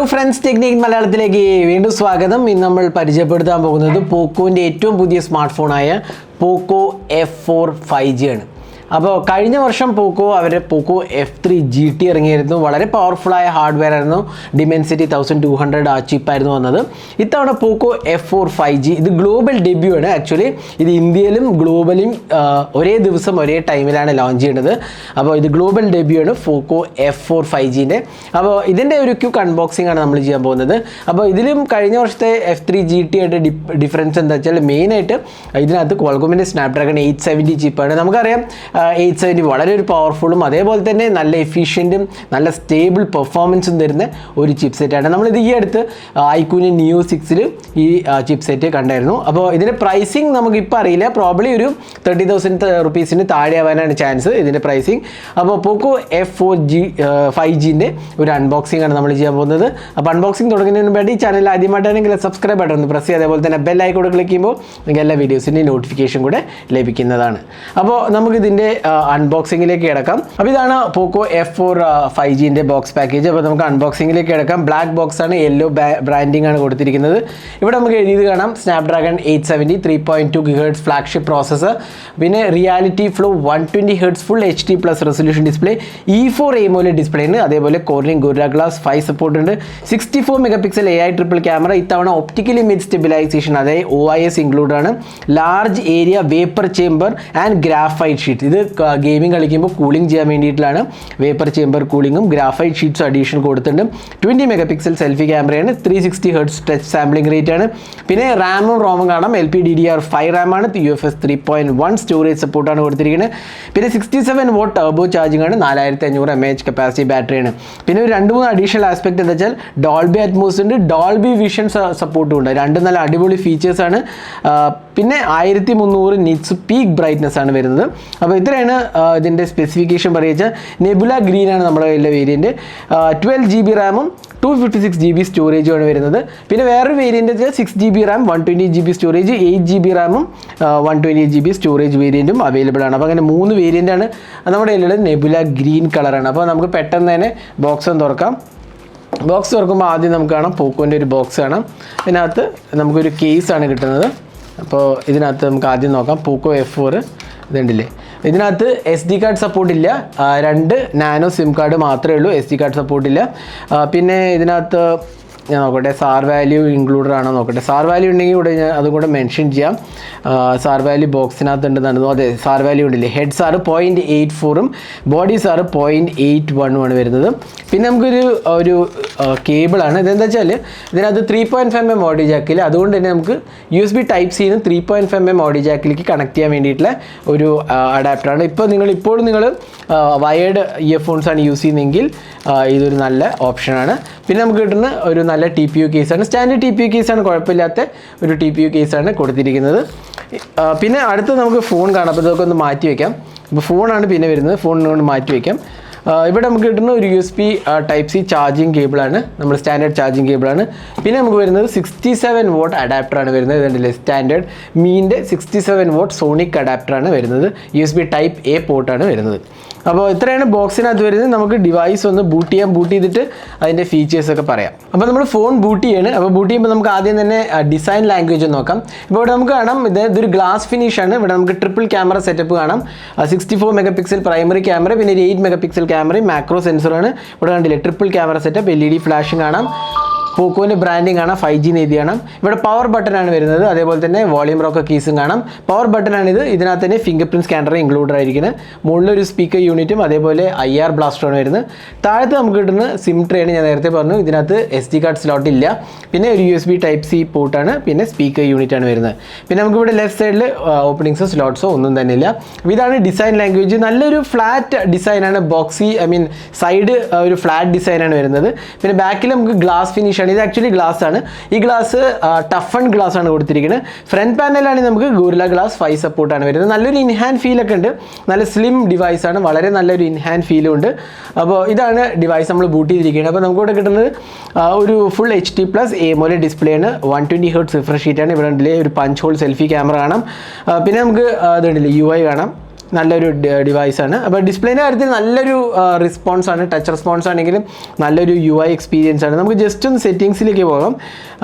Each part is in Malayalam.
Hello friends, Technique Malayalam വീണ്ടും സ്വാഗതം. ഇന്ന് നമ്മൾ പരിചയപ്പെടുത്താൻ പോകുന്നത് പോക്കോന്റെ ഏറ്റവും പുതിയ സ്മാർട്ട് ഫോണായ Poco F4 5G ആണ്. അപ്പോൾ കഴിഞ്ഞ വർഷം പോക്കോ അവരുടെ Poco F3 GT ഇറങ്ങിയിരുന്നു. വളരെ പവർഫുള്ളായ ഹാർഡ്വെയർ ആയിരുന്നു. ഡിമെൻസിറ്റി 1200 ആ ചിപ്പായിരുന്നു വന്നത്. ഇത്തവണ Poco F4 5G ഇത് ഗ്ലോബൽ ഡെബ്യൂ ആണ്. ആക്ച്വലി ഇത് ഇന്ത്യയിലും ഗ്ലോബലും ഒരേ ദിവസം ഒരേ ടൈമിലാണ് ലോഞ്ച് ചെയ്യുന്നത്. അപ്പോൾ ഇത് ഗ്ലോബൽ ഡെബ്യൂ ആണ് Poco F4 5Gൻ്റെ. അപ്പോൾ ഇതിൻ്റെ ഒരു ക്വിക്ക് അൺബോക്സിംഗ് ആണ് നമ്മൾ ചെയ്യാൻ പോകുന്നത്. അപ്പോൾ ഇതിലും കഴിഞ്ഞ വർഷത്തെ F3 GT ആയിട്ട് ഡിഫറൻസ് എന്താ വെച്ചാൽ മെയിനായിട്ട് ഇതിനകത്ത് ക്വാൾകോമിൻ്റെ സ്നാപ്ഡ്രാഗൺ 870 ചിപ്പാണ്. നമുക്കറിയാം 870 വളരെ ഒരു പവർഫുള്ളും അതേപോലെ തന്നെ നല്ല എഫിഷ്യൻറ്റും നല്ല സ്റ്റേബിൾ പെർഫോമൻസും തരുന്ന ഒരു ചിപ്പ് സെറ്റാണ്. നമ്മളിത് ഈ അടുത്ത് ഐക്യൂന് നിയോ 6ൽ ഈ ചിപ്പ് സെറ്റ് കണ്ടായിരുന്നു. അപ്പോൾ ഇതിൻ്റെ പ്രൈസിങ് നമുക്കിപ്പോൾ അറിയില്ല, പ്രോബ്ലി ഒരു 30,000 റുപ്പീസിന് താഴെ ആവാനാണ് ചാൻസ് ഇതിൻ്റെ പ്രൈസിങ്. അപ്പോൾ Poco F4 5Gൻ്റെ ഒരു അൺബോക്സിംഗ് ആണ് നമ്മൾ ചെയ്യാൻ പോകുന്നത്. അപ്പോൾ അൺബോക്സിംഗ് തുടങ്ങുന്നതിന് വേണ്ടി ഈ ചാനൽ ആദ്യമായിട്ടാണെങ്കിൽ സബ്സ്ക്രൈബ് ബട്ടൺ ഒന്ന് പ്രസ് ചെയ്യുക, അതേപോലെ തന്നെ ബെൽ ഐക്കൺ ക്ലിക്ക് ചെയ്യുമ്പോൾ നിങ്ങൾക്ക് എല്ലാ വീഡിയോസിൻ്റെയും നോട്ടിഫിക്കേഷൻ കൂടെ ലഭിക്കുന്നതാണ്. അപ്പോൾ നമുക്കിതിൻ്റെ അൺബോക്സിംഗിലേക്ക് കിടക്കാം. അപ്പോൾ ഇതാണ് Poco F4 5Gൻ്റെ ബോക്സ് പാക്കേജ്. അപ്പോൾ നമുക്ക് അൺബോക്സിംഗിലേക്ക് കിടക്കാം. ബ്ലാക്ക് ബോക്സ് ആണ്, യെല്ലോ ബ്രാൻഡിംഗ് ആണ് കൊടുത്തിരിക്കുന്നത്. ഇവിടെ നമുക്ക് എഴുതിയത് കാണാം സ്നാപ്ഡ്രാഗൺ 870 3.2 GHz ഫ്ലാഗ്ഷിപ്പ് പ്രോസസ്സർ, പിന്നെ reality flow 120 Hz full HD+ resolution display, E4 AMOLED display ഉണ്ട്, അതേപോലെ കോർണിംഗ് ഗോറില്ല ഗ്ലാസ് 5 സപ്പോർട്ട് ഉണ്ട്, 64 MP AI ട്രിപ്പിൾ ക്യാമറ, ഇത്തവണ ഒപ്റ്റിക്കലി മിഡ് സ്റ്റെബിലൈസേഷൻ അതായത് OIS ഇൻക്ലൂഡ് ആണ്, large area vapour chamber and graphite sheet. ഇത് ഗെയിമിംഗ് കളിക്കുമ്പോൾ കൂളിംഗ് ചെയ്യാൻ വേണ്ടിയിട്ടാണ്. വേപ്പർ ചേംബർ കൂളിങ്ങും ഗ്രാഫൈറ്റ് ഷീറ്റ്സും അഡീഷണൽ കൊടുത്തിട്ടുണ്ട്. 20 MP സെൽഫി ക്യാമറയാണ്, 360 Hz ടച്ച് സാമ്പിളിംഗ് റേറ്റ് ആണ്. പിന്നെ റാമും റോമും കാണാം. LPDDR5 റാമാണ്, UFS 3.1 സ്റ്റോറേജ് സപ്പോർട്ടാണ് കൊടുത്തിരിക്കുന്നത്. പിന്നെ 67 W ടർബോ ചാർജിംഗ് ആണ്, 4500 mAh കപ്പാസിറ്റി ബാറ്ററിയാണ്. പിന്നെ ഒരു 2-3 അഡീഷണൽ ആസ്പെക്ട് എന്താ വെച്ചാൽ ഡോൾബി അറ്റ്മോസ് ഉണ്ട്, ഡോൾബി വിഷൻ സപ്പോർട്ടും ഉണ്ട്. രണ്ടും നല്ല അടിപൊളി ഫീച്ചേഴ്സാണ്. പിന്നെ 1300 നിറ്റ്സ് പീക്ക് ബ്രൈറ്റ്നസ് ആണ് വരുന്നത്. അപ്പോൾ ഇത്രയാണ് ഇതിൻ്റെ സ്പെസിഫിക്കേഷൻ പറയുക. നെബുല ഗ്രീൻ ആണ് നമ്മുടെ കയ്യിലെ വേരിയൻറ്റ്. 12 GB റാമും 256 GB സ്റ്റോറേജുമാണ് വരുന്നത്. പിന്നെ വേറൊരു വേരിയൻറ്റ് വെച്ചാൽ 6 GB Ram 120 GB storage, 8 GB റാമും 120 GB സ്റ്റോറേജ് വേരിയൻറ്റും അവൈലബിൾ ആണ്. അപ്പോൾ അങ്ങനെ 3 വേരിയൻ്റാണ് നമ്മുടെ കയ്യിലുള്ളത്. നെബുല ഗ്രീൻ കളറാണ്. അപ്പോൾ നമുക്ക് പെട്ടെന്ന് തന്നെ ബോക്സ് ഒന്ന് തുറക്കാം. ബോക്സ് തുറക്കുമ്പോൾ ആദ്യം നമുക്ക് കാണാം പോക്കോൻ്റെ ഒരു ബോക്സ് കാണാം. ഇതിനകത്ത് നമുക്കൊരു കേസാണ് കിട്ടുന്നത്. അപ്പോൾ ഇതിനകത്ത് നമുക്ക് ആദ്യം നോക്കാം Poco F4 ഇതുണ്ടല്ലേ. ഇതിനകത്ത് SD കാർഡ് സപ്പോർട്ടില്ല, 2 നാനോ സിം കാർഡ് മാത്രമേ ഉള്ളൂ, SD കാർഡ് സപ്പോർട്ടില്ല. പിന്നെ ഇതിനകത്ത് ഞാൻ നോക്കട്ടെ സാർ വാല്യൂ ഇൻക്ലൂഡഡ് ആണോ നോക്കട്ടെ. സാർ വാല്യൂ ഉണ്ടെങ്കിൽ ഇവിടെ ഞാൻ അതും കൂടെ മെൻഷൻ ചെയ്യാം. സാർ വാല്യൂ ബോക്സിനകത്ത് ഉണ്ടെന്നാണ്. അതെ, സാർ വാല്യൂ ഉണ്ടല്ലേ. ഹെഡ് സാറ് 0.84ഉം ബോഡി സാറ് 0.81ഉം ആണ് വരുന്നത്. പിന്നെ നമുക്കൊരു കേബിളാണ്. ഇതെന്താ വെച്ചാൽ ഇതിനകത്ത് 3.5mm ഓഡിയോ ജാക്കിൽ, അതുകൊണ്ട് തന്നെ നമുക്ക് USB Type-Cന്ന് 3.5mm ഓഡിയോ ജാക്കിലേക്ക് കണക്ട് ചെയ്യാൻ വേണ്ടിയിട്ടുള്ള ഒരു അഡാപ്റ്ററാണ്. ഇപ്പോഴും നിങ്ങൾ വയേർഡ് ഇയർഫോൺസ് ആണ് യൂസ് ചെയ്യുന്നതെങ്കിൽ ഇതൊരു നല്ല ഓപ്ഷനാണ്. പിന്നെ നമുക്ക് കിട്ടുന്ന ഒരു നല്ല TPU കേസാണ്. സ്റ്റാൻഡേർഡ് TPU കേസാണ്, കുഴപ്പമില്ലാത്ത ഒരു TPU കേസാണ് കൊടുത്തിരിക്കുന്നത്. പിന്നെ അടുത്ത് നമുക്ക് ഫോൺ കാണാം. അപ്പോൾ ഇതൊക്കെ ഒന്ന് മാറ്റി വയ്ക്കാം. അപ്പോൾ ഫോണാണ് പിന്നെ വരുന്നത്. ഫോണിനോട് മാറ്റി വയ്ക്കാം. ഇവിടെ നമുക്ക് കിട്ടുന്ന ഒരു USB Type-C ചാർജിങ് കേബിളാണ്, നമ്മൾ സ്റ്റാൻഡേർഡ് ചാർജിങ് കേബിളാണ്. പിന്നെ നമുക്ക് വരുന്നത് 67 W അഡാപ്റ്ററാണ് വരുന്നത്. ഇതുണ്ടല്ലേ സ്റ്റാൻഡേർഡ് മീൻ്റെ 67 W സോണിക് അഡാപ്റ്ററാണ് വരുന്നത്. USB Type-A പോർട്ടാണ് വരുന്നത്. അപ്പോൾ ഇത്രയാണ് ബോക്സിനകത്ത് വരുന്നത്. നമുക്ക് ഡിവൈസ് ഒന്ന് ബൂട്ട് ചെയ്തിട്ട് അതിൻ്റെ ഫീച്ചേഴ്സൊക്കെ പറയാം. അപ്പോൾ നമ്മൾ ഫോൺ ബൂട്ട് ചെയ്യാണ്. അപ്പോൾ ബൂട്ട് ചെയ്യുമ്പോൾ നമുക്ക് ആദ്യം തന്നെ ഡിസൈൻ ലാംഗ്വേജ് ഒന്ന് നോക്കാം. ഇപ്പോൾ ഇവിടെ നമുക്ക് കാണാം ഇതൊരു ഗ്ലാസ് ഫിനിഷാണ്. ഇവിടെ നമുക്ക് ട്രിപ്പിൾ ക്യാമറ സെറ്റപ്പ് കാണാം. 64 MP പ്രൈമറി ക്യാമറ, പിന്നെ ഒരു 8 MP ക്യാമറയും മാക്രോ സെൻസറാണ്. ഇവിടെ കണ്ടില്ലേ ട്രിപ്പിൾ ക്യാമറ സെറ്റപ്പ്, LED ഫ്ലാഷും കാണാം. പോക്കോൻ്റെ ബ്രാൻഡിങ് കാണാം, 5G എഴുതി കാണാം. ഇവിടെ പവർ ബട്ടനാണ് വരുന്നത്, അതേപോലെ തന്നെ വോളിയം റോക്കർ കീസും കാണാം. പവർ ബട്ടനാണിത്. ഇതിനകത്ത് തന്നെ ഫിംഗർ പ്രിൻറ്റ് സ്കാനർ ഇൻക്ലൂഡഡ് ആയിരിക്കുന്നത്. മുകളിലൊരു സ്പീക്കർ യൂണിറ്റും അതേപോലെ IR ബ്ലാസ്റ്ററാണ് വരുന്നത്. താഴത്ത് നമുക്ക് കിട്ടുന്ന സിം ട്രേയാണ്, ഞാൻ നേരത്തെ പറഞ്ഞു. ഇതിനകത്ത് SD കാർഡ് സ്ലോട്ട് ഇല്ല. പിന്നെ ഒരു USB Type-C പോർട്ടാണ്, പിന്നെ സ്പീക്കർ യൂണിറ്റാണ് വരുന്നത്. പിന്നെ നമുക്കിവിടെ ലെഫ്റ്റ് സൈഡിൽ ഓപ്പണിങ്സോ സ്ലോട്ട്സോ ഒന്നും തന്നെ ഇല്ല. ഇതാണ് ഡിസൈൻ ലാംഗ്വേജ്. നല്ലൊരു ഫ്ലാറ്റ് ഡിസൈനാണ്. ബോക്സി സൈഡ് ഒരു ഫ്ലാറ്റ് ഡിസൈനാണ് വരുന്നത്. പിന്നെ ബാക്കിൽ നമുക്ക് ഗ്ലാസ് ഫിനിഷ്. ഇത് ആക്ച്വലി ഗ്ലാസ് ആണ്. ഈ ഗ്ലാസ് ടഫൺ ഗ്ലാസ് ആണ് കൊടുത്തിരിക്കുന്നത്. ഫ്രണ്ട് പാനലാണെങ്കിൽ നമുക്ക് ഗോറില്ല ഗ്ലാസ് 5 സപ്പോർട്ടാണ് വരുന്നത്. നല്ലൊരു ഇൻഹാൻഡ് ഫീലൊക്കെ ഉണ്ട്. നല്ല സ്ലിം ഡിവൈസാണ്, വളരെ നല്ലൊരു ഇൻഹാൻഡ് ഫീലും ഉണ്ട്. അപ്പോൾ ഇതാണ് ഡിവൈസ് നമ്മൾ ബൂട്ട് ചെയ്തിരിക്കുന്നത്. അപ്പോൾ നമുക്കിവിടെ കിട്ടുന്നത് ഒരു ഫുൾ HD+ AMOLED ഡിസ്പ്ലേ ആണ്. 120 Hz റിഫ്രഷ് റേറ്റ് ആണ്. ഇവിടെ ഒരു പഞ്ച് ഹോൾ സെൽഫി ക്യാമറ കാണാം. പിന്നെ നമുക്ക് ഇതുണ്ടല്ലേ UI കാണാം. നല്ലൊരു ഡിവൈസാണ്. അപ്പോൾ ഡിസ്പ്ലേൻ്റെ കാര്യത്തിൽ നല്ലൊരു റെസ്പോൺസാണ്, ടച്ച് റെസ്പോൺസ് ആണെങ്കിലും നല്ലൊരു UI എക്സ്പീരിയൻസ് ആണ്. നമുക്ക് ജസ്റ്റ് ഒന്ന് സെറ്റിങ്സിലേക്ക് പോകാം.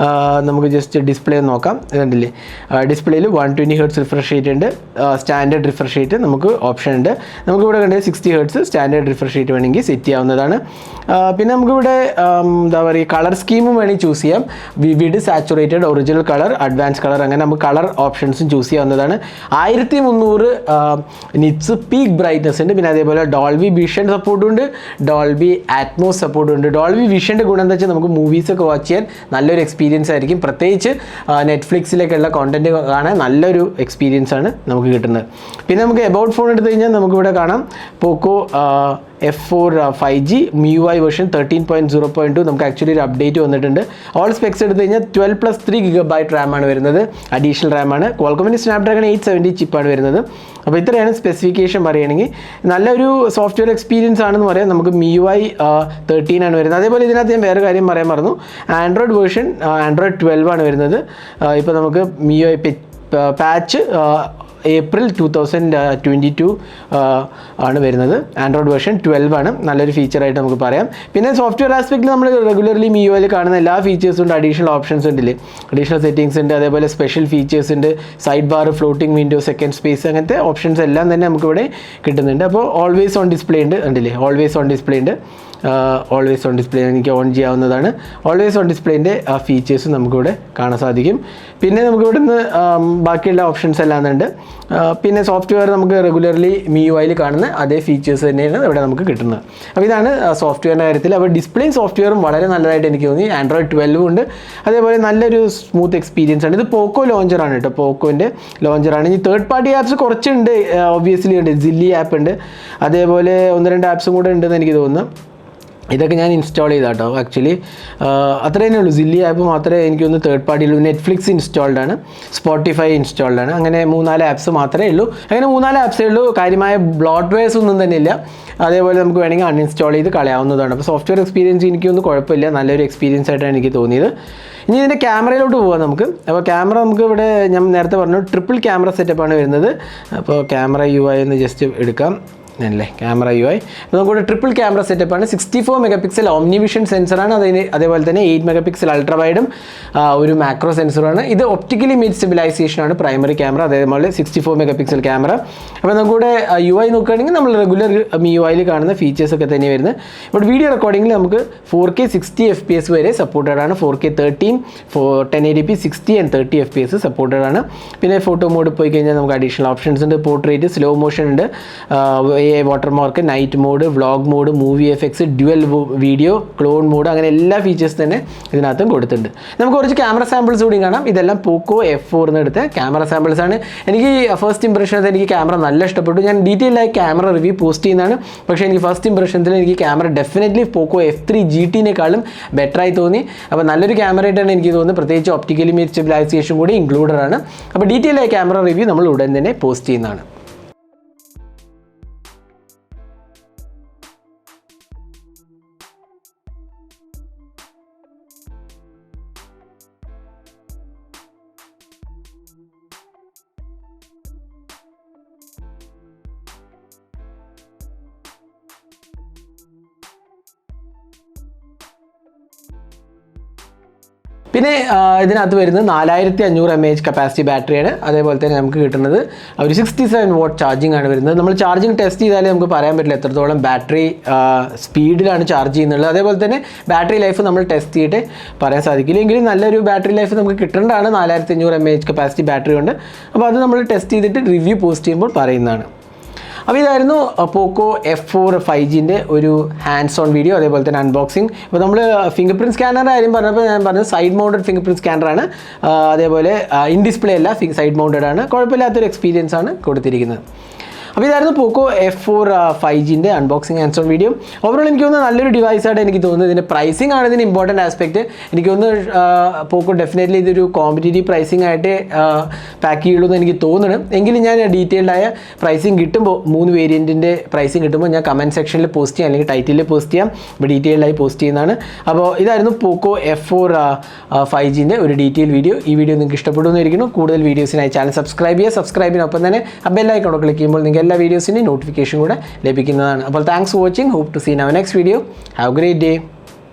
നമുക്ക് ജസ്റ്റ് ഡിസ്പ്ലേ നോക്കാം. ഇതുണ്ടല്ലേ, ഡിസ്പ്ലേയിൽ 120 Hz റിഫ്രഷ് റേറ്റ് ഉണ്ട്, സ്റ്റാൻഡേർഡ് റിഫ്രഷ് റേറ്റ് നമുക്ക് ഓപ്ഷൻ ഉണ്ട്. നമുക്കിവിടെ കണ്ടത് 60 Hz സ്റ്റാൻഡേർഡ് റിഫ്രഷ് റേറ്റ് വേണമെങ്കിൽ സെറ്റ് ചെയ്യാവുന്നതാണ്. പിന്നെ നമുക്കിവിടെ എന്താ പറയുക, കളർ സ്കീമും വേണമെങ്കിൽ ചൂസ് ചെയ്യാം. Vivid, saturated, original colour, advance colour, അങ്ങനെ നമുക്ക് കളർ ഓപ്ഷൻസും ചൂസ് ചെയ്യാവുന്നതാണ്. 1300 നിറ്റ്സ് പീക്ക് ബ്രൈറ്റ്നസ് ഉണ്ട്. പിന്നെ അതേപോലെ ഡോൾബി വിഷൻ സപ്പോർട്ടും ഉണ്ട്, ഡോൾബി ആറ്റ്മോസ് സപ്പോർട്ടും ഉണ്ട്. ഡോൾബി വിഷൻ്റെ ഗുണം എന്താ വെച്ചാൽ നമുക്ക് മൂവീസൊക്കെ വാച്ച് ചെയ്യാൻ നല്ലൊരു എക്സ്പീരിയൻസ് ആയിരിക്കും. പ്രത്യേകിച്ച് നെറ്റ്ഫ്ലിക്സിലേക്കുള്ള കോണ്ടന്റ് കാണാൻ നല്ലൊരു എക്സ്പീരിയൻസ് ആണ് നമുക്ക് കിട്ടുന്നത്. പിന്നെ നമുക്ക് എബൌട്ട് ഫോൺ എടുത്തു കഴിഞ്ഞാൽ നമുക്കിവിടെ കാണാം പോക്കോ F4 5G MIUI വേർഷൻ 13.0.2. നമുക്ക് ആക്ച്വലി ഒരു അപ്ഡേറ്റ് വന്നിട്ടുണ്ട്. ഓൾ സ്പെക്സ് എടുത്തു കഴിഞ്ഞാൽ 12+3 GB റാമാണ് വരുന്നത്, അഡീഷണൽ റാമാണ്. ക്വാൾകോമിൻ്റെ സ്നാപ്ഡ്രാഗൺ 870 ചിപ്പാണ് വരുന്നത്. അപ്പോൾ ഇത്രയാണ് സ്പെസിഫിക്കേഷൻ പറയുകയാണെങ്കിൽ. നല്ലൊരു സോഫ്റ്റ്വെയർ എക്സ്പീരിയൻസ് ആണെന്ന് പറയാം. നമുക്ക് MIUI 13 ആണ് വരുന്നത്. അതേപോലെ ഇതിനകത്ത് ഞാൻ വേറെ കാര്യം പറയാൻ മറന്നു, ആൻഡ്രോയിഡ് വേർഷൻ Android 12 ആണ് വരുന്നത്. ഇപ്പോൾ നമുക്ക് MIUI പാച്ച് April 2022 ആണ് വരുന്നത്. ആൻഡ്രോയിഡ് വേർഷൻ 12 ആണ്. നല്ലൊരു ഫീച്ചറായിട്ട് നമുക്ക് പറയാം. പിന്നെ സോഫ്റ്റ്വെയർ ആസ്പെക്റ്റിൽ നമ്മൾ റെഗുലർലി MIUIയിൽ കാണുന്ന എല്ലാ ഫീച്ചേഴ്സും ഉണ്ട്, അഡീഷണൽ ഓപ്ഷൻസ് ഉണ്ടല്ലേ, അഡീഷണൽ സെറ്റിംഗ്സ് ഉണ്ട്, അതേപോലെ സ്പെഷ്യൽ ഫീച്ചേഴ്സ് ഉണ്ട്, side bar, floating window, second space, അങ്ങനത്തെ ഓപ്ഷൻസ് എല്ലാം തന്നെ നമുക്കിവിടെ കിട്ടുന്നുണ്ട്. അപ്പോൾ ഓൾവേസ് ഓൺ ഡിസ്പ്ലേ ഉണ്ട്, ഉണ്ടല്ലേ, ഓൾവേസ് ഓൺ ഡിസ്പ്ലേ ഉണ്ട്. ഓൾവേസ് ഓൺ ഡിസ്പ്ലേ എനിക്ക് ഓൺ ചെയ്യാവുന്നതാണ്. ഓൾവേസ് ഓൺ ഡിസ്പ്ലേൻ്റെ ഫീച്ചേഴ്സ് നമുക്കിവിടെ കാണാൻ സാധിക്കും. പിന്നെ നമുക്കിവിടെ നിന്ന് ബാക്കിയുള്ള ഓപ്ഷൻസ് എല്ലാം ഉണ്ട്. പിന്നെ സോഫ്റ്റ്വെയർ നമുക്ക് റെഗുലർലി MIUIയിൽ കാണുന്ന അതേ ഫീച്ചേഴ്സ് തന്നെയാണ് ഇവിടെ നമുക്ക് കിട്ടുന്നത്. അപ്പോൾ ഇതാണ് സോഫ്റ്റ്വെയറിൻ്റെ കാര്യത്തിൽ. അപ്പോൾ ഡിസ്പ്ലേയും സോഫ്റ്റ്വെയറും വളരെ നല്ലതായിട്ട് എനിക്ക് തോന്നി. ആൻഡ്രോയിഡ് 12 ഉണ്ട്, അതേപോലെ നല്ലൊരു സ്മൂത്ത് എക്സ്പീരിയൻസ് ആണ്. ഇത് പോക്കോ ലോഞ്ചറാണ് കേട്ടോ, പോക്കോൻ്റെ ലോഞ്ചറാണ്. ഇനി തേർഡ് പാർട്ടി ആപ്സ് കുറച്ചുണ്ട്, ഒബ്വിയസ്ലി ഉണ്ട്. സില്ലി ആപ്പ് ഉണ്ട്, അതേപോലെ 1-2 ആപ്സും കൂടെ ഉണ്ടെന്ന് എനിക്ക് തോന്നുന്നു. ഇതൊക്കെ ഞാൻ ഇൻസ്റ്റാൾ ചെയ്താൽ കേട്ടോ. ആക്ച്വലി അത്ര തന്നെ ഉള്ളൂ. സില്ലി ആപ്പ് മാത്രമേ എനിക്കൊന്ന് തേർഡ് പാർട്ടിയുള്ളൂ. നെറ്റ്ഫ്ലിക്സ് ഇൻസ്റ്റാൾഡ് ആണ്, സ്പോട്ടിഫൈ ഇൻസ്റ്റാൾഡ് ആണ്. അങ്ങനെ 3-4 ആപ്സ് മാത്രമേ ഉള്ളൂ. അങ്ങനെ 3-4 ആപ്സേ ഉള്ളൂ. കാര്യമായ ബ്ലോട്ട്വെയർസ് ഒന്നും തന്നെ ഇല്ല. അതേപോലെ നമുക്ക് വേണമെങ്കിൽ അൺഇൻസ്റ്റാൾ ചെയ്ത് കളയാവുന്നതാണ്. അപ്പോൾ സോഫ്റ്റ്വെയർ എക്സ്പീരിയൻസ് എനിക്കൊന്നും കുഴപ്പമില്ല, നല്ലൊരു എക്സ്പീരിയൻസ് ആയിട്ടാണ് എനിക്ക് തോന്നിയത്. ഇനി ഇതിൻ്റെ ക്യാമറയിലോട്ട് പോകാം നമുക്ക്. അപ്പോൾ ക്യാമറ നമുക്ക് ഇവിടെ ഞാൻ നേരത്തെ പറഞ്ഞു ട്രിപ്പിൾ ക്യാമറ സെറ്റപ്പാണ് വരുന്നത്. അപ്പോൾ ക്യാമറ UI എന്ന് ജസ്റ്റ് എടുക്കാം അല്ലേ, ക്യാമറ UI. അപ്പോൾ നമുക്കിവിടെ ട്രിപ്പിൾ ക്യാമറ സെറ്റപ്പാണ്. 64 MP ഓംനിവിഷൻ സെൻസറാണ്. അതേപോലെ തന്നെ 8 MP അൾട്രാ വൈഡും ഒരു മാക്രോ സെൻസറുമാണ്. ഇത് ഒപ്റ്റിക്കലി ഇമേജ് സ്റ്റെബിലൈസേഷനാണ് പ്രൈമറി ക്യാമറ, അതേപോലെ 64 MP ക്യാമറ. അപ്പോൾ നമുക്കിവിടെ UI നോക്കുകയാണെങ്കിൽ നമ്മൾ റെഗുലർ MIUIയിൽ കാണുന്ന ഫീച്ചേഴ്സൊക്കെ തന്നെ വരുന്നത്. ഇവിടെ വീഡിയോ റെക്കോർഡിങ്ങിൽ നമുക്ക് 4K 60 FPS വരെ സപ്പോർട്ടഡ് ആണ്. 4K 13, 1080p 60 and 30 FPS supported ആണ്. പിന്നെ ഫോട്ടോ മോഡ് പോയി കഴിഞ്ഞാൽ നമുക്ക് അഡീഷണൽ ഓപ്ഷൻസ് ഉണ്ട്. പോർട്രേറ്റ്, സ്ലോ മോഷൻ ഉണ്ട്, watermark, night mode, vlog mode, movie effects, dual video, clone mode, അങ്ങനെ എല്ലാ ഫീച്ചേഴ്സ് തന്നെ ഇതിനകത്തും കൊടുത്തിട്ടുണ്ട്. നമുക്ക് കുറച്ച് ക്യാമറ സാമ്പിൾസ് കൂടി കാണാം. ഇതെല്ലാം പോക്കോ F4 എന്ന് എടുത്ത ക്യാമറ സാമ്പിൾസ് ആണ്. എനിക്ക് ഫസ്റ്റ് ഇംപ്രഷനത് എനിക്ക് ക്യാമറ നല്ല ഇഷ്ടപ്പെട്ടു. ഞാൻ ഡീറ്റെയിൽ ആയി ക്യാമറ റിവ്യൂ പോസ്റ്റ് ചെയ്യുന്നതാണ്. പക്ഷേ എനിക്ക് ഫസ്റ്റ് ഇംപ്രഷൻസിൽ എനിക്ക് ക്യാമറ ഡെഫിനറ്റ്ലി പോക്കോ F3 GTനേക്കാളും ബെറ്ററായി തോന്നി. അപ്പോൾ നല്ലൊരു ക്യാമറ ആയിട്ടാണ് എനിക്ക് തോന്നുന്നത്. പ്രത്യേകിച്ച് ഒപ്റ്റിക്കലി ഇമേജ് സ്റ്റെബിലൈസേഷൻ കൂടി ഇൻക്ലൂഡഡ് ആണ്. അപ്പോൾ ഡീറ്റെയിൽ ആയി ക്യാമറ റിവ്യൂ നമ്മൾ ഉടൻ തന്നെ പോസ്റ്റ് ചെയ്യുന്നതാണ്. പിന്നെ ഇതിനകത്ത് വരുന്നത് 4500 mAh കപ്പാസിറ്റി ബാറ്ററിയാണ്. അതേപോലെ തന്നെ നമുക്ക് കിട്ടുന്നത് ഒരു 67 watt ചാർജിങ് ആണ് വരുന്നത്. നമ്മൾ ചാർജിങ് ടെസ്റ്റ് ചെയ്താലേ നമുക്ക് പറയാൻ പറ്റില്ല എത്രത്തോളം ബാറ്ററി സ്പീഡിലാണ് ചാർജ് ചെയ്യുന്നുള്ളത്. അതേപോലെ തന്നെ ബാറ്ററി ലൈഫ് നമ്മൾ ടെസ്റ്റ് ചെയ്തിട്ട് പറയാൻ സാധിക്കില്ല. എങ്കിലും നല്ലൊരു ബാറ്ററി ലൈഫ് നമുക്ക് കിട്ടേണ്ടതാണ് 4500 mAh കപ്പാസിറ്റി ബാറ്ററി ഉണ്ട്. അപ്പോൾ അത് നമ്മൾ ടെസ്റ്റ് ചെയ്തിട്ട് റിവ്യൂ പോസ്റ്റ് ചെയ്യുമ്പോൾ പറയുന്നതാണ്. അപ്പോൾ ഇതായിരുന്നു പോക്കോ F4 5Gൻ്റെ ഒരു ഹാൻഡ്സ് ഓൺ വീഡിയോ, അതേപോലെ തന്നെ അൺബോക്സിങ്. ഇപ്പോൾ നമ്മൾ ഫിംഗർ പ്രിൻറ്റ് സ്കാനറിൻ്റെ കാര്യം പറഞ്ഞപ്പോൾ ഞാൻ പറഞ്ഞത് സൈഡ് മൗണ്ടഡ് ഫിംഗർ പ്രിൻറ്റ് സ്കാനറാണ്. അതേപോലെ ഇൻ ഡിസ്പ്ലേ അല്ല, സൈഡ് മൗണ്ടഡ് ആണ്. കുഴപ്പമില്ലാത്തൊരു എക്സ്പീരിയൻസ് ആണ് കൊടുത്തിരിക്കുന്നത്. അപ്പോൾ ഇതായിരുന്നു പോക്കോ F4 5Gൻ്റെ unboxing hands on video. Overall എനിക്ക് തോന്നുന്നു നല്ലൊരു ഡിവൈസായിട്ട് എനിക്ക് തോന്നുന്നത്. ഇതിൻ്റെ പ്രൈസിംഗ് ആണ് ഇതിന് ഇമ്പോർട്ടൻറ്റ് ആസ്പെക്റ്റ്. എനിക്ക് തോന്നുന്നു പോക്കോ ഡെഫിനറ്റ്ലി ഇതൊരു കോമ്പറ്റീറ്റീവ് പ്രൈസിംഗ് ആയിട്ട് പാക്ക് ചെയ്യുള്ളൂ എന്ന് എനിക്ക് തോന്നുന്നു. എങ്കിലും ഞാൻ ഡീറ്റെയിൽഡായ പ്രൈസിംഗ് കിട്ടുമ്പോൾ 3 വേരിയൻറ്റിൻ്റെ പ്രൈസിംഗ് കിട്ടുമ്പോൾ ഞാൻ കമൻറ്റ് സെക്ഷനിൽ പോസ്റ്റ് ചെയ്യാം, അല്ലെങ്കിൽ ടൈറ്റിലിൽ പോസ്റ്റ് ചെയ്യാം. ഇപ്പോൾ ഡീറ്റെയിൽഡായി പോസ്റ്റ് ചെയ്യുന്നതാണ്. അപ്പോൾ ഇതായിരുന്നു പോക്കോ F4 5Gൻ്റെ ഒരു ഡീറ്റെയിൽ വീഡിയോ. ഈ വീഡിയോ നിങ്ങൾക്ക് ഇഷ്ടപ്പെടുമെന്നിരിക്കുന്നു. കൂടുതൽ വീഡിയോസിനായി ചാനൽ സബ്സ്ക്രൈബ് ചെയ്യുക. സബ്സ്ക്രൈബിനൊപ്പം തന്നെ ബെൽ ഐക്കൺ ക്ലിക്ക് ചെയ്യുമ്പോൾ നിങ്ങൾക്ക് എല്ലാ വീഡിയോസിൻ്റെയും നോട്ടിഫിക്കേഷൻ കൂടെ ലഭിക്കുന്നതാണ്. അപ്പോൾ thanks for watching. Hope to see in our next video. Have a great day.